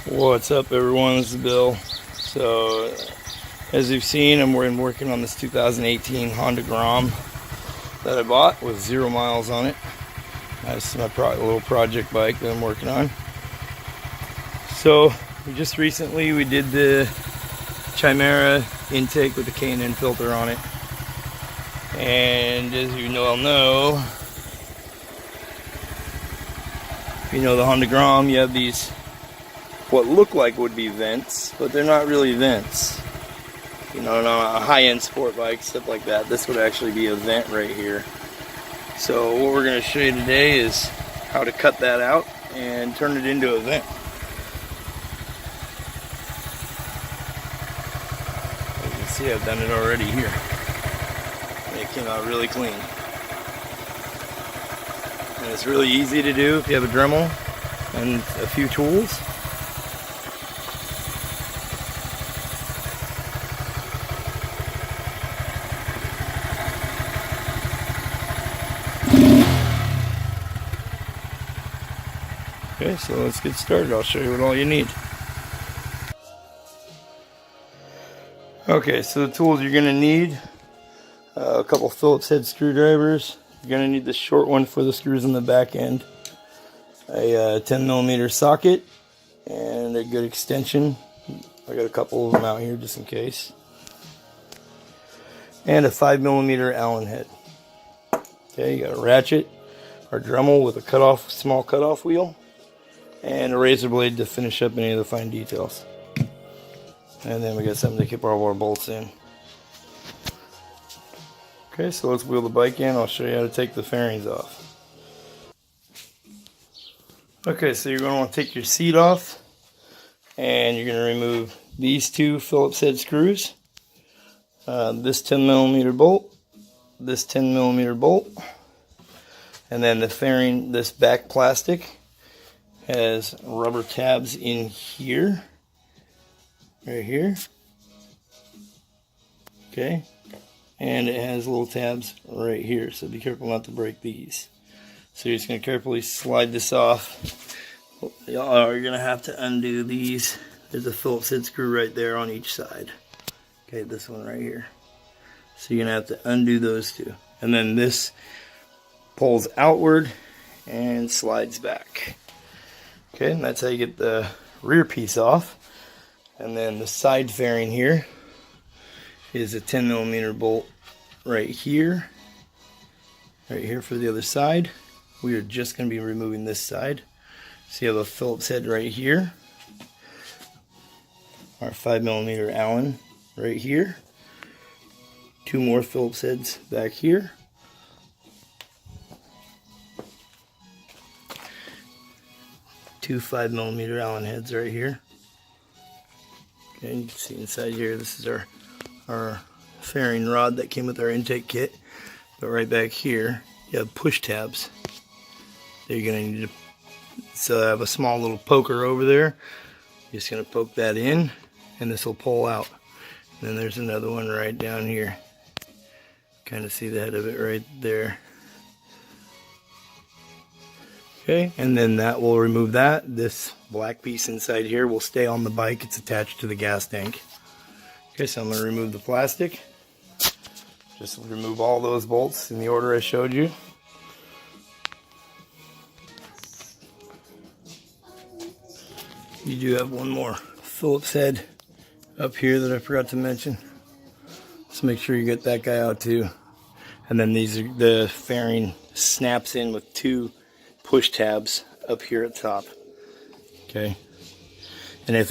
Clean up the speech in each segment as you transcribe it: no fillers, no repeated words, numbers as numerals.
What's up, everyone? This is Bill. So, as you've seen, I'm working on this 2018 Honda Grom that I bought with 0 miles on it. That's my little project bike that I'm working on. So, we did the Chimera intake with the K&N filter on it. And as you all know, the Honda Grom, you have these what look like would be vents, but they're not really vents. On a high-end sport bike, stuff like that, this would actually be a vent right here. So what we're going to show you today is how to cut that out and turn it into a vent. As you can see, I've done it already here. It came out really clean. And it's really easy to do if you have a Dremel and a few tools. Okay, so let's get started. I'll show you what all you need. Okay, so the tools you're going to need, a couple Phillips head screwdrivers. You're going to need the short one for the screws in the back end, a 10mm socket, and a good extension. I got a couple of them out here just in case. And a 5mm Allen head. Okay, you got a ratchet or Dremel with a small cutoff wheel, and a razor blade to finish up any of the fine details. And then we got something to keep all our bolts in. Okay, so let's wheel the bike in. I'll show you how to take the fairings off. Okay, so you're going to want to take your seat off, and you're going to remove these two Phillips head screws, this 10mm bolt, this 10mm bolt, and then the fairing, this back plastic has rubber tabs in here, right here, okay, and it has little tabs right here, so be careful not to break these. So you're just going to carefully slide this off. Y'all are going to have to undo these. There's a Phillips head screw right there on each side. Okay, this one right here. So you're going to have to undo those two. And then this pulls outward and slides back. Okay, and that's how you get the rear piece off. And then the side fairing here is a 10mm bolt right here for the other side. We are just going to be removing this side. So you have a Phillips head right here, our 5mm Allen right here, two more Phillips heads back here, two 5mm Allen heads right here. Okay, you can see inside here, this is our fairing rod that came with our intake kit. But right back here, you have push tabs that you're going to need to. So I have a small little poker over there. You're just going to poke that in, and this will pull out. And then there's another one right down here. Kind of see the head of it right there. Okay, and then that will remove that. This black piece inside here will stay on the bike. It's attached to the gas tank. Okay, so I'm going to remove the plastic. Just remove all those bolts in the order I showed you. You do have one more Phillips head up here that I forgot to mention. So make sure you get that guy out too. And then the fairing snaps in with two push tabs up here at the top. Okay. And if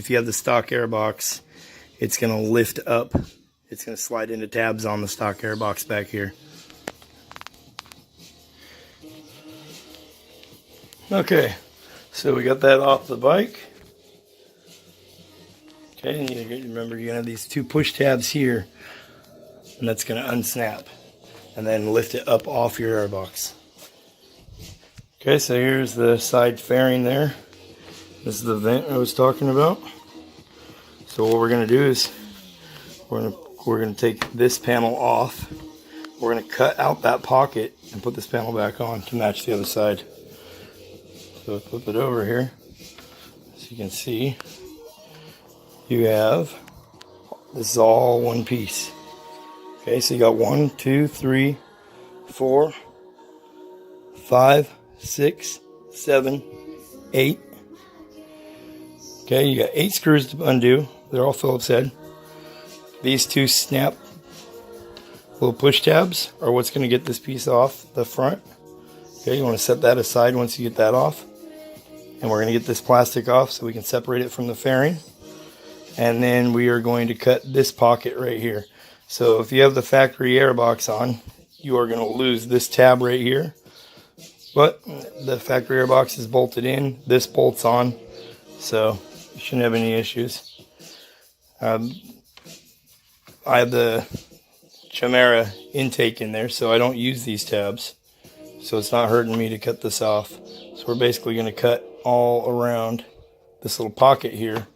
you have the stock air box, it's going to lift up. It's going to slide into tabs on the stock air box back here. Okay, so we got that off the bike. Okay, and remember you're going to have these two push tabs here, and that's going to unsnap and then lift it up off your air box. Okay, so here's the side fairing there. This is the vent I was talking about. So what we're going to do is we're going to take this panel off. We're going to cut out that pocket and put this panel back on to match the other side. So flip it over here. So you can see, you have, this is all one piece. Okay, so you got 1, 2, 3, 4, 5, 6, 7, 8. Okay, you got 8 screws to undo. They're all Phillips head. These 2 snap little push tabs are what's going to get this piece off the front. Okay, you want to set that aside once you get that off. And we're going to get this plastic off so we can separate it from the fairing. And then we are going to cut this pocket right here. So if you have the factory air box on, you are going to lose this tab right here. But the factory air box is bolted in. This bolts on. So you shouldn't have any issues. I have the Chimera intake in there, so I don't use these tabs. So it's not hurting me to cut this off. So we're basically going to cut all around this little pocket here,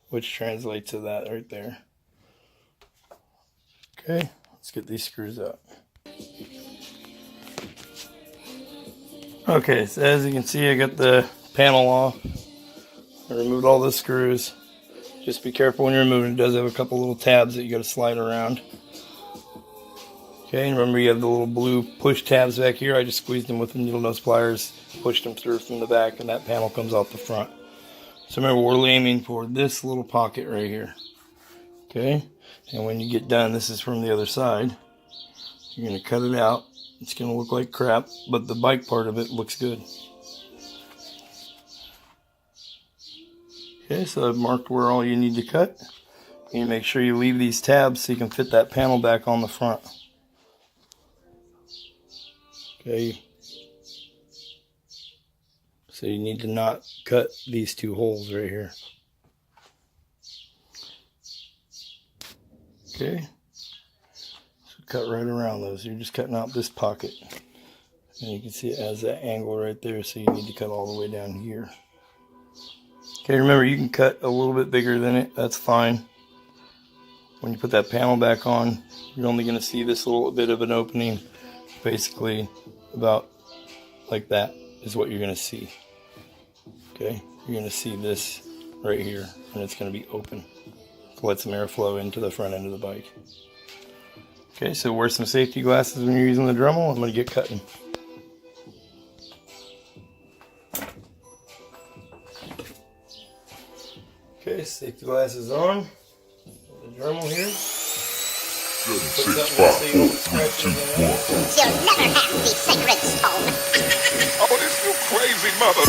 which translates to that right there. Okay, let's get these screws out. Okay, so as you can see, I got the panel off. I removed all the screws. Just be careful when you're removing. It does have a couple little tabs that you got to slide around. Okay, and remember you have the little blue push tabs back here. I just squeezed them with the needle nose pliers, pushed them through from the back, and that panel comes out the front. So remember, we're aiming for this little pocket right here. Okay, and when you get done, this is from the other side. You're going to cut it out. It's going to look like crap, but the bike part of it looks good. Okay, so I've marked where all you need to cut. You make sure you leave these tabs so you can fit that panel back on the front. Okay, so you need to not cut these 2 holes right here. Okay, so cut right around those. You're just cutting out this pocket. And you can see it has that angle right there, so you need to cut all the way down here. Okay, remember you can cut a little bit bigger than it, that's fine. When you put that panel back on, you're only going to see this little bit of an opening, basically about like that is what you're going to see. Okay, you're going to see this right here, and it's going to be open to let some airflow into the front end of the bike. Okay, so wear some safety glasses when you're using the Dremel. I'm going to get cutting. Okay, safety glasses on. The Dremel here. 7, 6, 5, 4, 3, 2, 1. You'll never have the sacred stone. Oh, this you crazy mother.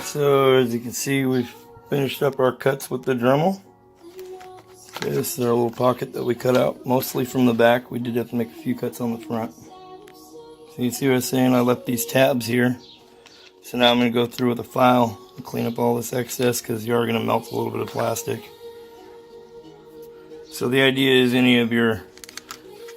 So as you can see, we've finished up our cuts with the Dremel. Okay, this is our little pocket that we cut out, mostly from the back. We did have to make a few cuts on the front. So you see what I was saying? I left these tabs here. So now I'm going to go through with a file and clean up all this excess because you are going to melt a little bit of plastic. So the idea is any of your,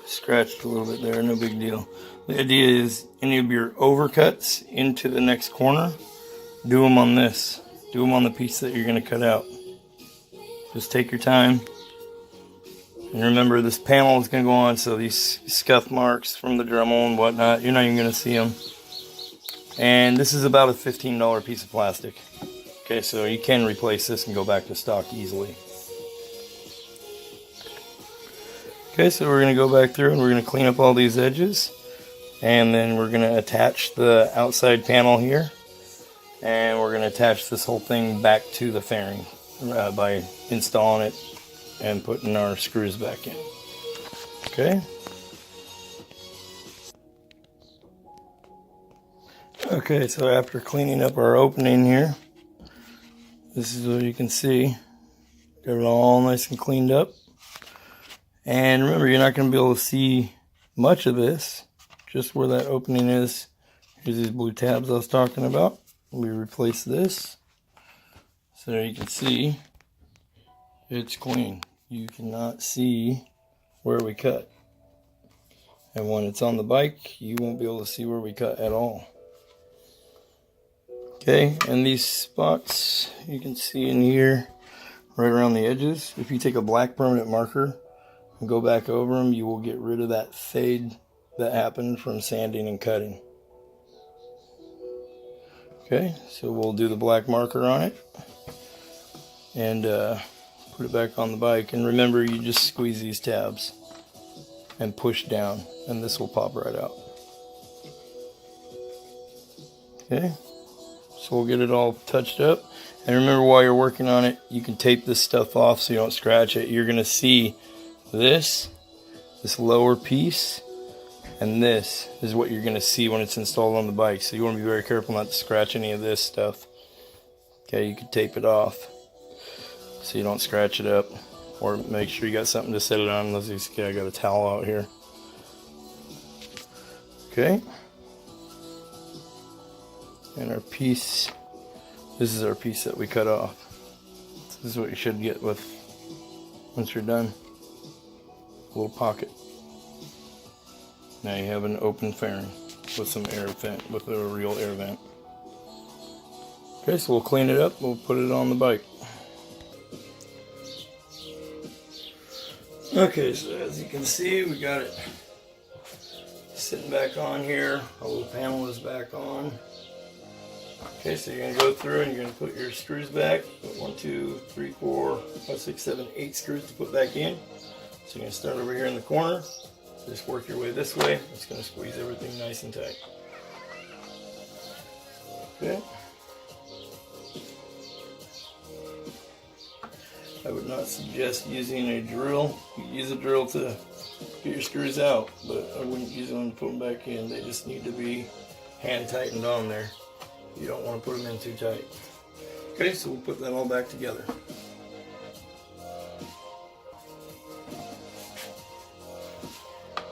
scratched a little bit there, no big deal. The idea is any of your overcuts into the next corner, do them on this. Do them on the piece that you're going to cut out. Just take your time. And remember, this panel is going to go on, so these scuff marks from the Dremel and whatnot, you're not even going to see them. And this is about a $15 piece of plastic. Okay, so you can replace this and go back to stock easily. Okay, so we're going to go back through and we're going to clean up all these edges. And then we're going to attach the outside panel here. And we're going to attach this whole thing back to the fairing by installing it and putting our screws back in. Okay. Okay, so after cleaning up our opening here, this is what you can see. Got it all nice and cleaned up. And remember, you're not going to be able to see much of this, just where that opening is. Here's these blue tabs I was talking about. We replace this. So there you can see it's clean. You cannot see where we cut. And when it's on the bike, you won't be able to see where we cut at all. Okay, and these spots you can see in here, right around the edges. If you take a black permanent marker and go back over them, you will get rid of that fade that happened from sanding and cutting. Okay, so we'll do the black marker on it and put it back on the bike. And remember, you just squeeze these tabs and push down, and this will pop right out. Okay, so we'll get it all touched up. And remember, while you're working on it, you can tape this stuff off so you don't scratch it. You're going to see this lower piece, and this is what you're going to see when it's installed on the bike. So you want to be very careful not to scratch any of this stuff. Okay, you can tape it off so you don't scratch it up, or make sure you got something to set it on. As you see, I got a towel out here. Okay, and our piece, this is our piece that we cut off. This is what you should get with once you're done. A little pocket. Now you have an open fairing with some air vent, with a real air vent. Okay, so we'll clean it up. We'll put it on the bike. Okay, so as you can see, we got it sitting back on here. Our little panel is back on. Okay, so you're going to go through and you're going to put your screws back. 1, 2, 3, 4, 5, 6, 7, 8 screws to put back in. So you're going to start over here in the corner. Just work your way this way. It's going to squeeze everything nice and tight. Okay. I would not suggest using a drill. You use a drill to get your screws out, but I wouldn't use them to put them back in. They just need to be hand tightened on there. You don't want to put them in too tight. Okay, so we'll put that all back together.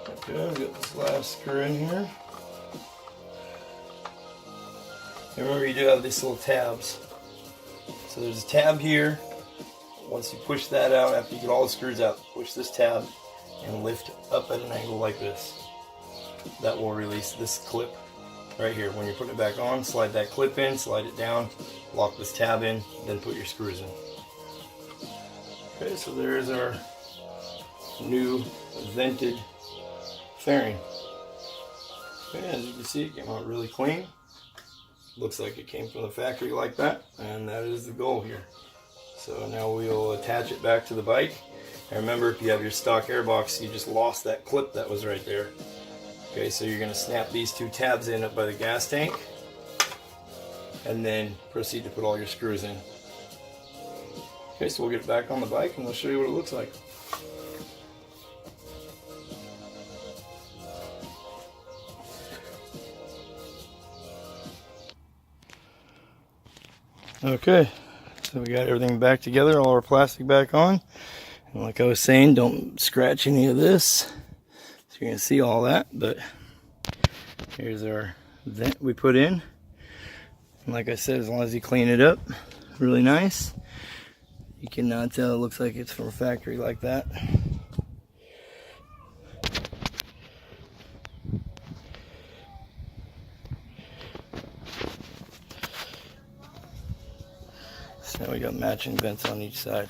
Okay, I've got this last screw in here. And remember, you do have these little tabs. So there's a tab here. Once you push that out, after you get all the screws out, push this tab and lift up at an angle like this. That will release this clip right here. When you're putting it back on, slide that clip in, slide it down, lock this tab in, then put your screws in. Okay, so there's our new vented fairing. Okay, as you can see, it came out really clean. Looks like it came from the factory like that, and that is the goal here. So now we'll attach it back to the bike. And remember, if you have your stock airbox, you just lost that clip that was right there. Okay, so you're going to snap these two tabs in up by the gas tank, and then proceed to put all your screws in. Okay, so we'll get it back on the bike and we'll show you what it looks like. Okay, so we got everything back together, all our plastic back on. And like I was saying, don't scratch any of this. So you're going to see all that, but here's our vent we put in. And like I said, as long as you clean it up really nice, you cannot tell it looks like it's from a factory like that. So now we got matching vents on each side.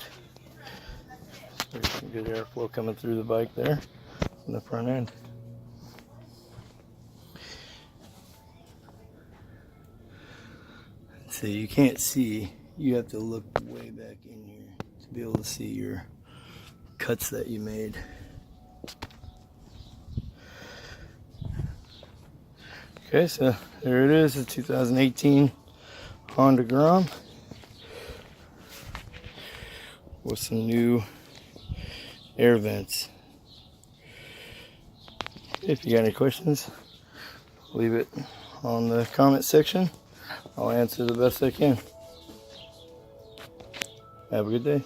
So there's some good airflow coming through the bike there from the front end. So you can't see you have to look way back in here to be able to see your cuts that you made. Okay, so there it is, a 2018 Honda Grom with some new air vents. If you got any questions, leave it on the comment section. I'll answer the best I can. Have a good day.